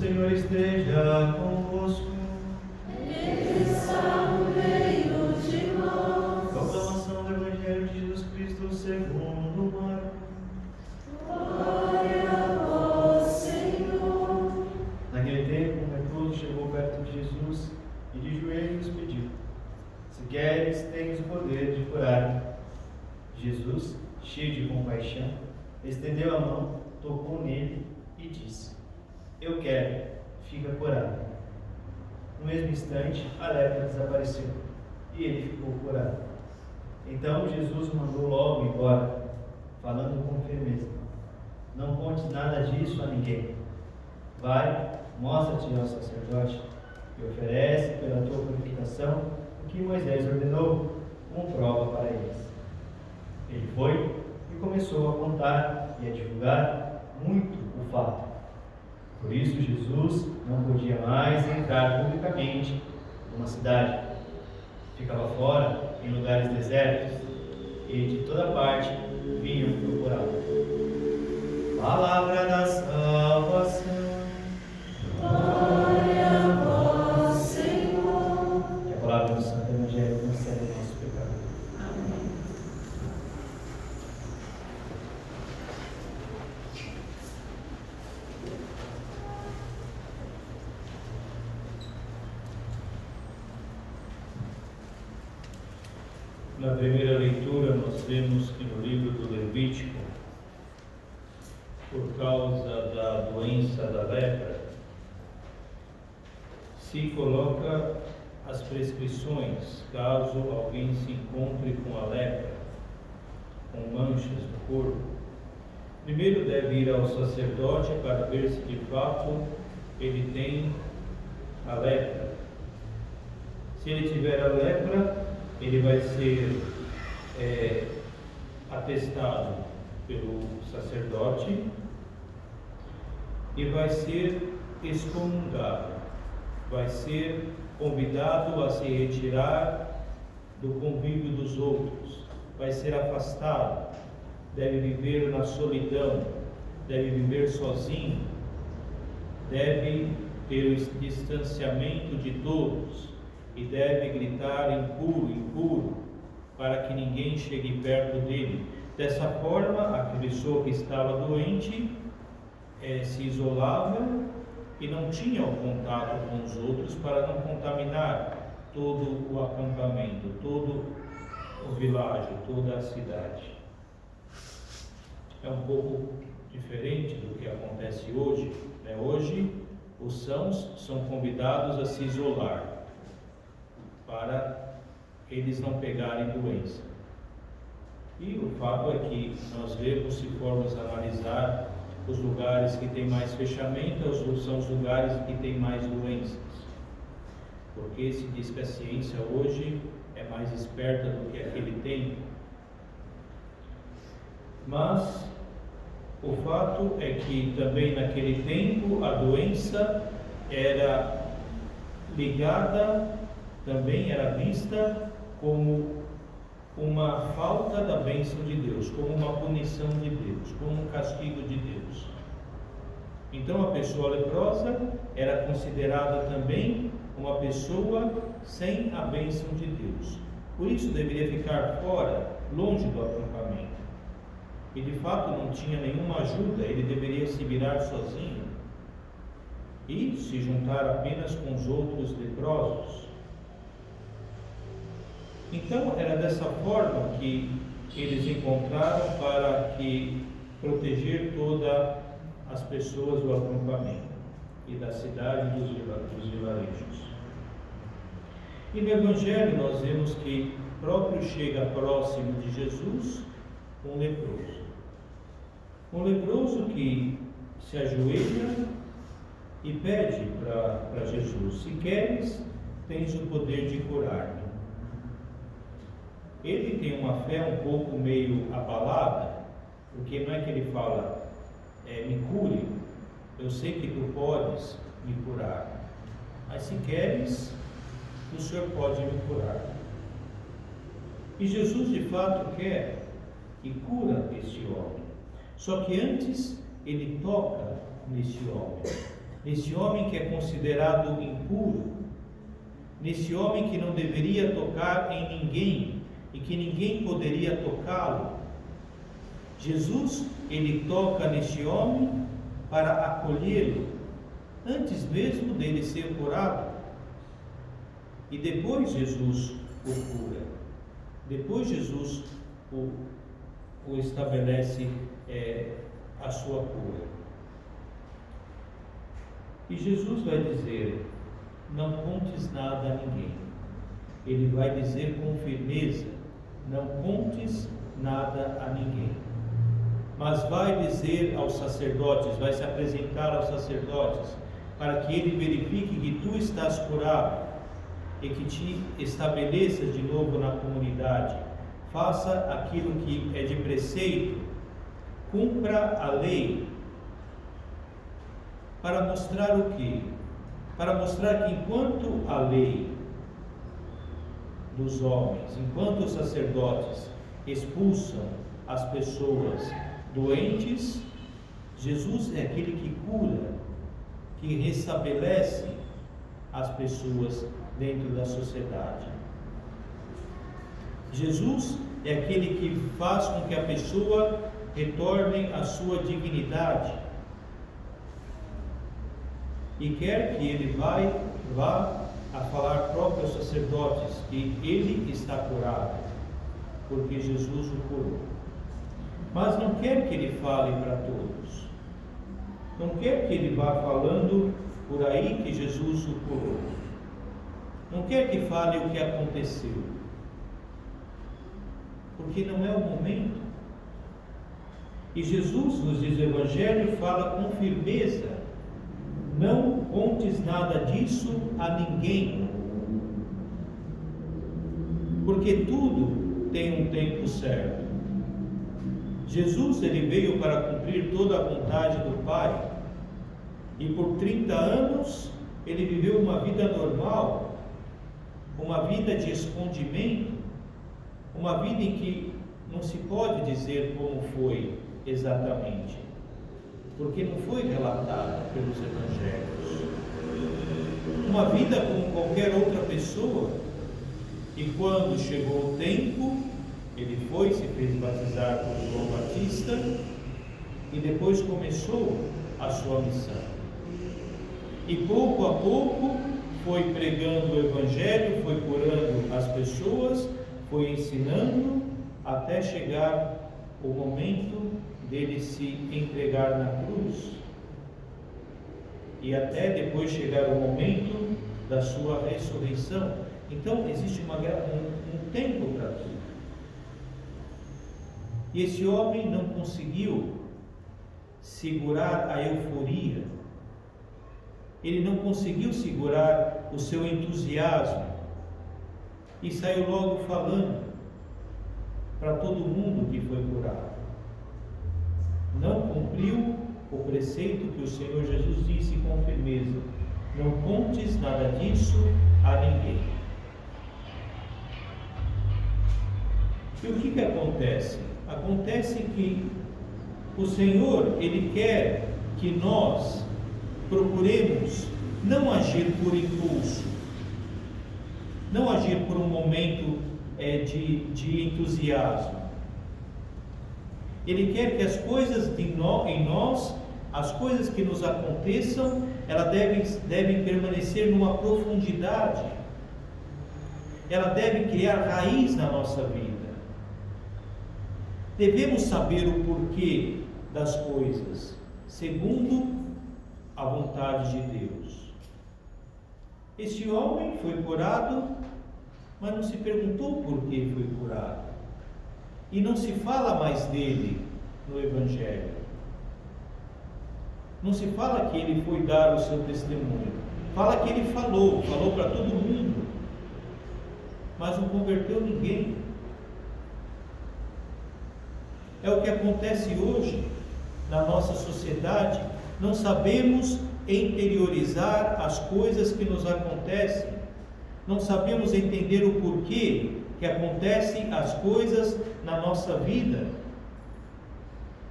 Senhor esteja convosco. Ele está no meio de nós. Proclamação do Evangelho de Jesus Cristo segundo Marcos. Glória a vós, Senhor. Naquele tempo, um leproso chegou perto de Jesus e de joelhos pediu: Se queres, tens o poder de curar. Jesus, cheio de compaixão, estendeu a mão, tocou nele e disse: Eu quero, fica curado. No mesmo instante, a lepra desapareceu e ele ficou curado. Então Jesus o mandou logo embora, falando com firmeza: Não contes nada disso a ninguém. Vai, mostra-te ao sacerdote e oferece pela tua purificação o que Moisés ordenou, como prova para eles. Ele foi e começou a contar e a divulgar muito o fato. Por isso Jesus não podia mais entrar publicamente numa cidade. Ficava fora, em lugares desertos, e de toda parte vinham procurá-lo. Palavra da salvação. Glória a vós, Senhor. Que a palavra do Santo Evangelho conceda o nosso pecado. Amém. Na primeira leitura, nós vemos que no livro do Levítico, por causa da doença da lepra, se coloca as prescrições caso alguém se encontre com a lepra, com manchas no corpo. Primeiro deve ir ao sacerdote para ver se de fato ele tem a lepra. Se ele tiver a lepra, ele vai ser atestado pelo sacerdote e vai ser excomungado, vai ser convidado a se retirar do convívio dos outros, vai ser afastado, deve viver na solidão, deve viver sozinho, deve ter o distanciamento de todos e deve gritar impuro, impuro, para que ninguém chegue perto dele. Dessa forma, a pessoa que estava doente se isolava e não tinha o contato com os outros para não contaminar todo o acampamento, todo o vilarejo, toda a cidade. É um pouco diferente do que acontece hoje, né? Hoje, os sãos são convidados a se isolar para eles não pegarem doença. E o fato é que nós vemos, se formos analisar, os lugares que têm mais fechamento são os lugares que têm mais doenças. Porque se diz que a ciência hoje é mais esperta do que aquele tempo. Mas o fato é que também naquele tempo a doença era ligada, também era vista como uma falta da bênção de Deus, como uma punição de Deus, como um castigo de Deus. Então a pessoa leprosa era considerada também uma pessoa sem a bênção de Deus. Por isso deveria ficar fora, longe do acampamento. E de fato não tinha nenhuma ajuda, ele deveria se virar sozinho e se juntar apenas com os outros leprosos. Então era dessa forma que eles encontraram para que proteger todas as pessoas do acampamento e da cidade e dos vilarejos. E no Evangelho nós vemos que próprio chega próximo de Jesus um leproso. Um leproso que se ajoelha e pede para Jesus: se queres, tens o poder de curar-me. Ele tem uma fé um pouco meio abalada, porque não é que ele fala, me cure, eu sei que tu podes me curar, mas se queres, o Senhor pode me curar. E Jesus de fato quer e cura este homem. Só que antes ele toca neste homem. nesse homem que é considerado impuro, nesse homem que não deveria tocar em ninguém e que ninguém poderia tocá-lo. Jesus, ele toca nesse homem para acolhê-lo, antes mesmo dele ser curado. E depois Jesus o cura. Depois Jesus o estabelece a sua cura. E Jesus vai dizer: não contes nada a ninguém. Ele vai dizer com firmeza: não contes nada a ninguém. Mas vai dizer aos sacerdotes, vai se apresentar aos sacerdotes, para que ele verifique que tu estás curado e que te estabeleças de novo na comunidade. Faça aquilo que é de preceito, cumpra a lei. Para mostrar o quê? Para mostrar que enquanto a lei dos homens, enquanto os sacerdotes expulsam as pessoas doentes, Jesus é aquele que cura, que restabelece as pessoas dentro da sociedade. Jesus é aquele que faz com que a pessoa retorne à sua dignidade e quer que ele vá a falar próprio aos sacerdotes que ele está curado, porque Jesus o curou. Mas não quer que ele fale para todos, não quer que ele vá falando por aí que Jesus o curou, não quer que fale o que aconteceu, porque não é o momento. E Jesus, nos diz o Evangelho, fala com firmeza: não contes nada disso a ninguém, porque tudo tem um tempo certo. Jesus, ele veio para cumprir toda a vontade do Pai, e por 30 anos ele viveu uma vida normal, uma vida de escondimento, uma vida em que não se pode dizer como foi exatamente, porque não foi relatada pelos evangelhos. Uma vida como qualquer outra pessoa. E quando chegou o tempo, ele foi, se fez batizar por João Batista e depois começou a sua missão. E pouco a pouco foi pregando o evangelho, foi curando as pessoas, foi ensinando, até chegar o momento dele se entregar na cruz, e até depois chegar o momento da sua ressurreição. Então existe um tempo para tudo. E esse homem não conseguiu segurar a euforia, ele não conseguiu segurar o seu entusiasmo, e saiu logo falando para todo mundo que foi curado. Não cumpriu o preceito que o Senhor Jesus disse com firmeza: não contes nada disso a ninguém. E o que acontece? Acontece que o Senhor, ele quer que nós procuremos não agir por impulso, não agir por um momento de entusiasmo. Ele quer que as coisas em nós, as coisas que nos aconteçam, elas devem permanecer numa profundidade, ela deve criar raiz na nossa vida. Devemos saber o porquê das coisas, segundo a vontade de Deus. Esse homem foi curado, mas não se perguntou por que foi curado. E não se fala mais dele no Evangelho. Não se fala que ele foi dar o seu testemunho. Fala que ele falou para todo mundo, mas não converteu ninguém. É o que acontece hoje na nossa sociedade. Não sabemos interiorizar as coisas que nos acontecem. Não sabemos entender o porquê que acontecem as coisas na nossa vida.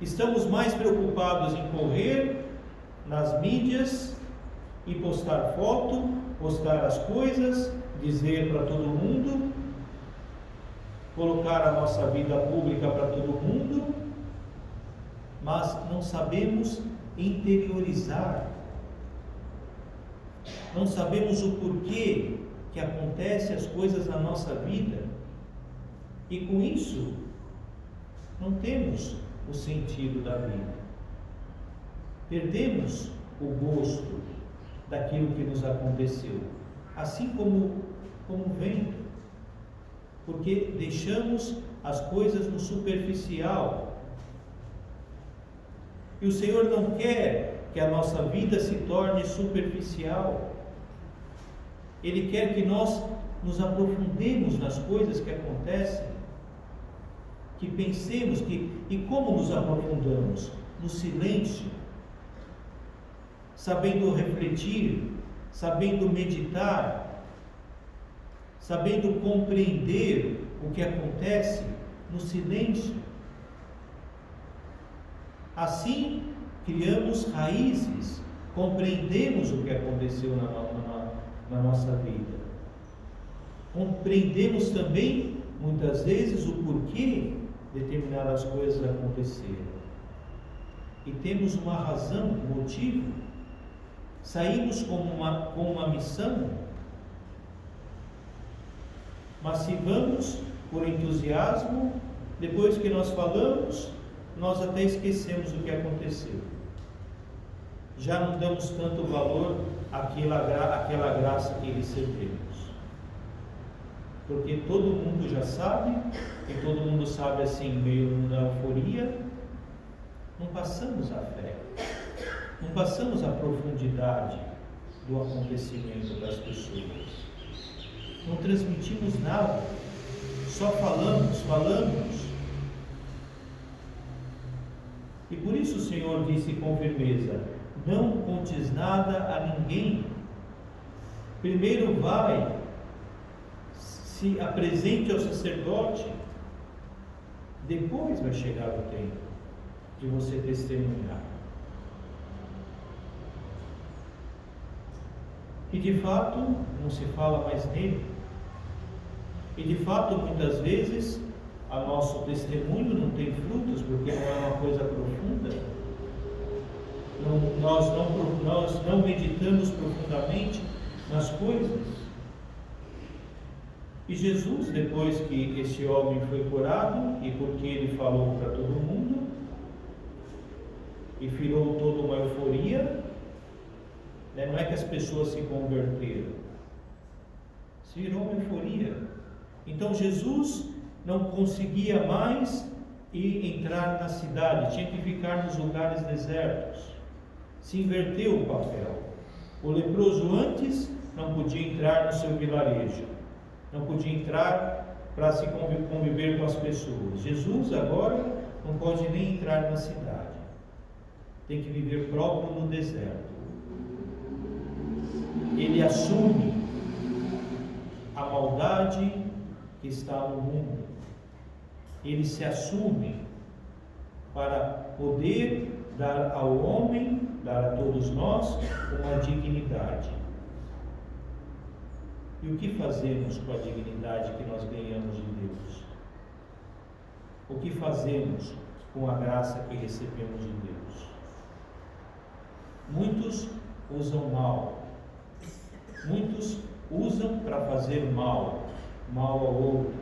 Estamos mais preocupados em correr nas mídias, e postar foto, postar as coisas, dizer para todo mundo, colocar a nossa vida pública para todo mundo, mas não sabemos interiorizar, não sabemos o porquê que acontecem as coisas na nossa vida, e com isso não temos o sentido da vida. Perdemos o gosto daquilo que nos aconteceu, assim como o vento, porque deixamos as coisas no superficial. E o Senhor não quer que a nossa vida se torne superficial. Ele quer que nós nos aprofundemos nas coisas que acontecem, que pensemos e como nos aprofundamos? No silêncio, sabendo refletir, sabendo meditar, sabendo compreender o que acontece no silêncio. Assim, criamos raízes, compreendemos o que aconteceu na nossa vida. Compreendemos também, muitas vezes, o porquê determinadas coisas aconteceram. E temos uma razão, um motivo. Saímos com uma missão, mas se vamos por entusiasmo, depois que nós falamos, nós até esquecemos o que aconteceu. Já não damos tanto valor àquela graça que recebemos. Porque todo mundo já sabe, e todo mundo sabe assim, meio na euforia, não passamos a fé, não passamos a profundidade do acontecimento das pessoas, não transmitimos nada, só falamos. E por isso o Senhor disse com firmeza: não contes nada a ninguém. Primeiro vai, se apresente ao sacerdote, depois vai chegar o tempo de você testemunhar. E de fato não se fala mais nele. E de fato muitas vezes o nosso testemunho não tem frutos, porque não é uma coisa profunda. Nós não meditamos profundamente nas coisas. E Jesus, depois que esse homem foi curado, e porque ele falou para todo mundo, e virou toda uma euforia, né? Não é que as pessoas se converteram, se virou uma euforia. Então Jesus não conseguia mais entrar na cidade, tinha que ficar nos lugares desertos. Se inverteu o papel. O leproso antes não podia entrar no seu vilarejo, não podia entrar para se conviver com as pessoas. Jesus agora não pode nem entrar na cidade, tem que viver próprio no deserto. Ele assume a maldade que está no mundo, ele se assume para poder dar ao homem, dar a todos nós, uma dignidade. E o que fazemos com a dignidade que nós ganhamos de Deus? O que fazemos com a graça que recebemos de Deus? Muitos usam mal. Muitos usam para fazer mal ao outro,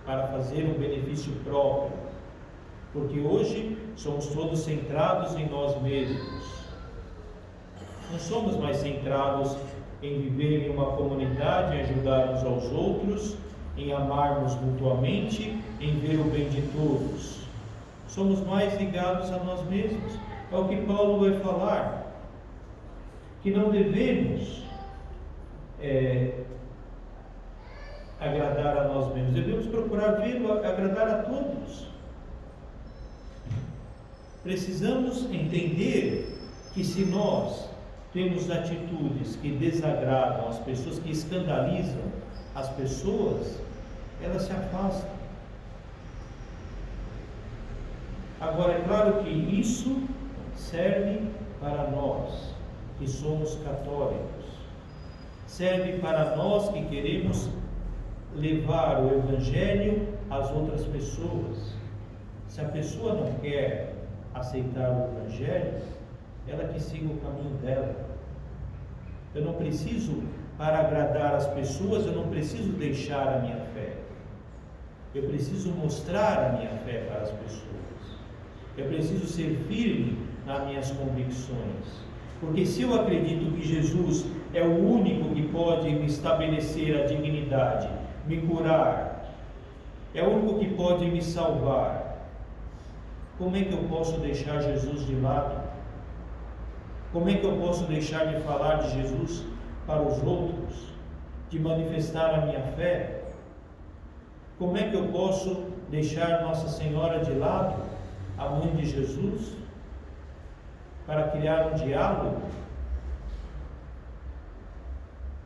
para fazer um benefício próprio. Porque hoje somos todos centrados em nós mesmos. Não somos mais centrados em viver em uma comunidade, em ajudar uns aos outros, em amarmos mutuamente, em ver o bem de todos. Somos mais ligados a nós mesmos. É o que Paulo vai falar, que não devemos agradar a nós mesmos, devemos procurar agradar a todos. Precisamos entender que se nós temos atitudes que desagradam as pessoas, que escandalizam as pessoas, elas se afastam. Agora, é claro que isso serve para nós, que somos católicos. Serve para nós que queremos levar o Evangelho às outras pessoas. Se a pessoa não quer aceitar o Evangelho, ela que siga o caminho dela. Eu não preciso, para agradar as pessoas, eu não preciso deixar a minha fé. Eu preciso mostrar a minha fé para as pessoas. Eu preciso ser firme nas minhas convicções. Porque se eu acredito que Jesus é o único que pode me estabelecer a dignidade, me curar, é o único que pode me salvar, como é que eu posso deixar Jesus de lado? Como é que eu posso deixar de falar de Jesus para os outros, de manifestar a minha fé? Como é que eu posso deixar Nossa Senhora de lado, a mãe de Jesus, para criar um diálogo,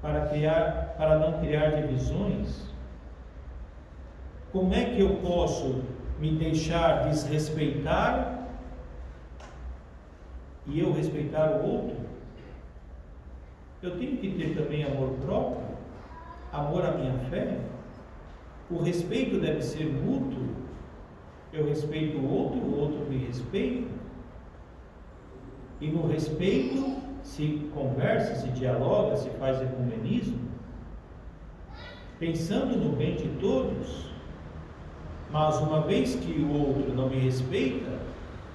para não criar divisões? Como é que eu posso me deixar desrespeitar e eu respeitar o outro? Eu tenho que ter também amor próprio, amor à minha fé. O respeito deve ser mútuo. Eu respeito o outro me respeita. E no respeito se conversa, se dialoga, se faz ecumenismo, pensando no bem de todos. Mas uma vez que o outro não me respeita,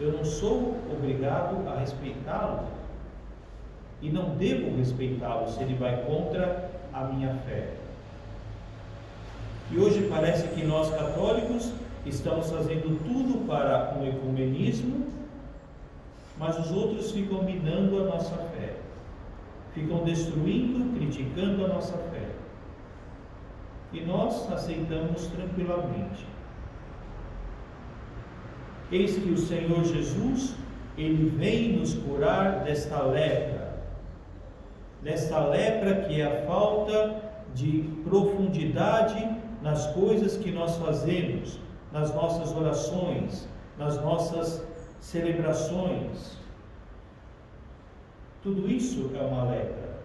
eu não sou obrigado a respeitá-lo. E não devo respeitá-lo se ele vai contra a minha fé. E hoje parece que nós católicos estamos fazendo tudo para um ecumenismo, mas os outros ficam minando a nossa fé, ficam destruindo, criticando a nossa fé. E nós aceitamos tranquilamente. Eis que o Senhor Jesus, Ele vem nos curar desta lepra que é a falta de profundidade nas coisas que nós fazemos, nas nossas orações, nas nossas celebrações. Tudo isso é uma lepra,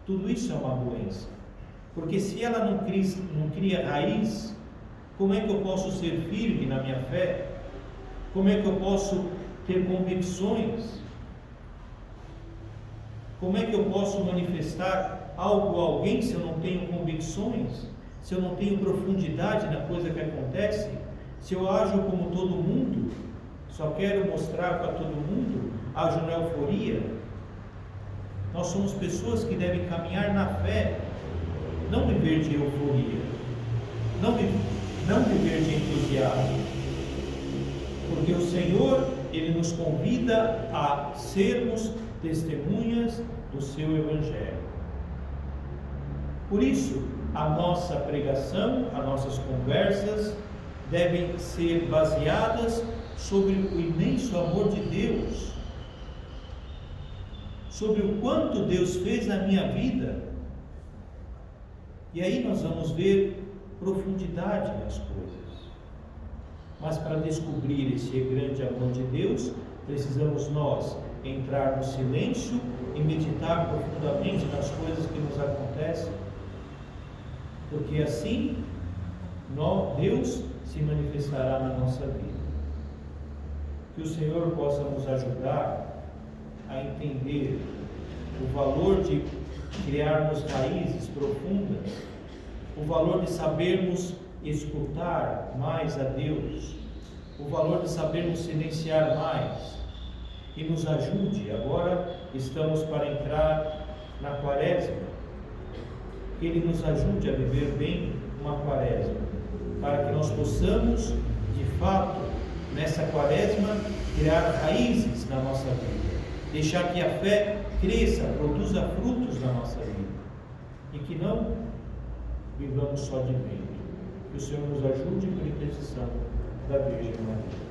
tudo isso é uma doença, porque se ela não cria raiz, como é que eu posso ser firme na minha fé? Como é que eu posso ter convicções? Como é que eu posso manifestar algo a alguém se eu não tenho convicções? Se eu não tenho profundidade na coisa que acontece? Se eu ajo como todo mundo, só quero mostrar para todo mundo, ajo na euforia? Nós somos pessoas que devem caminhar na fé, não viver de euforia, não viver de entusiasmo. Porque o Senhor, Ele nos convida a sermos testemunhas do seu Evangelho. Por isso, a nossa pregação, as nossas conversas devem ser baseadas sobre o imenso amor de Deus, sobre o quanto Deus fez na minha vida. E aí nós vamos ver profundidade nas coisas. Mas para descobrir esse grande amor de Deus, precisamos nós entrar no silêncio e meditar profundamente nas coisas que nos acontecem, porque assim Deus se manifestará na nossa vida. Que o Senhor possa nos ajudar a entender o valor de criarmos raízes profundas, o valor de sabermos escutar mais a Deus, o valor de sabermos silenciar mais, e nos ajude. Agora estamos para entrar na Quaresma, que Ele nos ajude a viver bem uma Quaresma, para que nós possamos, de fato, nessa Quaresma, criar raízes na nossa vida, deixar que a fé cresça, produza frutos na nossa vida, e que não vivamos só de vento. Que o Senhor nos ajude por intercessão da Virgem Maria.